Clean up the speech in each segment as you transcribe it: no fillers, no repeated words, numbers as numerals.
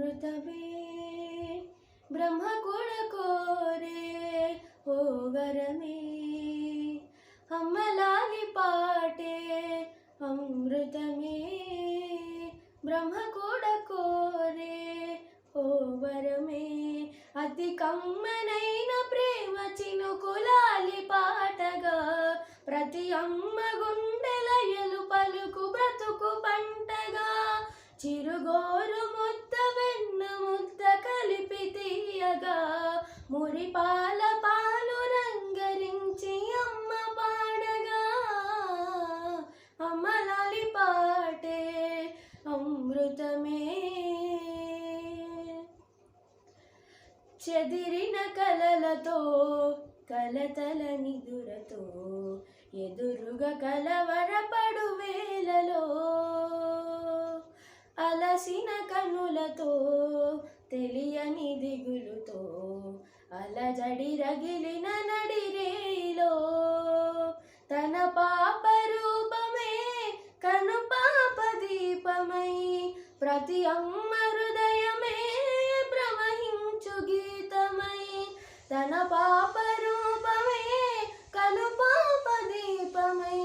అమృతమే బ్రహ్మ కూడా కోరే ఓ వరమే అమ్మలాలి పాటే అమృతమే బ్రహ్మ కూడా కోరే ఓ వరమే అతి కమ్మనైన ప్రేమ చినుకులాలి పాటగా ప్రతి అమ్మ గుండెలయలు పలుకు బ్రతుకు పంటగా చిరుగోరు ముద్ద వెన్న ముద్ద కలిపి తీయగా మురిపాల పాలు రంగరించి అమ్మ పాడగా అమ్మలాలి పాటే అమృతమే చెదిరిన కలలతో కలతల నిదురతో ఎదురుగా కలవరపడు వేలలో అలసిన కనులతో తెలియని దిగులుతో అలజడి రగిలిన నడిరేలో తన పాప రూపమే కను పాప దీపమై ప్రతి అమ్మ హృదయమే ప్రవహించు గీతమై తన పాప రూపమే కను పాప దీపమై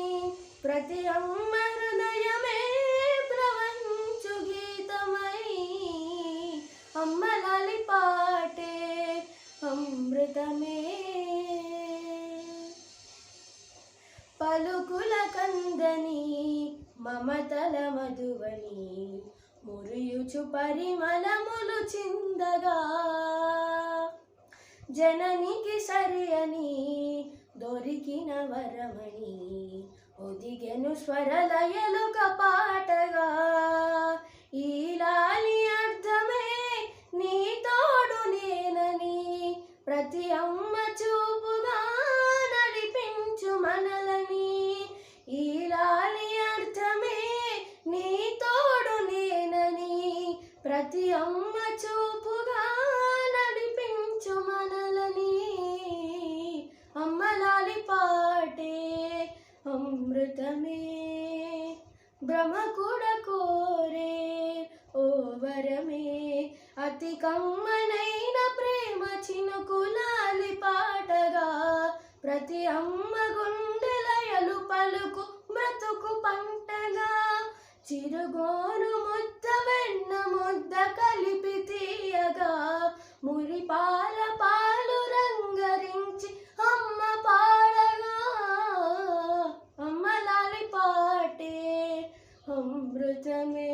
ప్రతి అమ్మ హృదయమే ప్రవహించు గీతమై అమ్మలాలి పాటే అమృతమే పలుకుల కందని మమతల మధువని మురియుచు పరిమళములు చిందగా జననికి సరి అని దొరికిన వరమణి ఒదిగెను స్వరలయలు కపాటగా ఈ లాలి అర్థమే నీ తోడు నేనని ప్రతి అమ్మ చూపుగా నడిపించు మనలని ఈ లాలి అర్థమే నీ తోడు నేనని ప్రతి అమ్మ చూపుగా నడిపించు మనలని అమ్మలాలి పాటే అమృతమే బ్రహ్మ కూడా కోరే ఓ వరమే అతి కమ్మనైన ప్రేమ చినుకులాలి పాటగా ప్రతి అమ్మ గుండెలయలు పలుకు బ్రతుకు పంటగా చిరుగోరు ముద్ద వెన్న ముద్ద కలిపి తీయగా మురిపాల పాలు రంగరించి అమ్మ పాడగా అమ్మలాలి పాటే అమృతమే.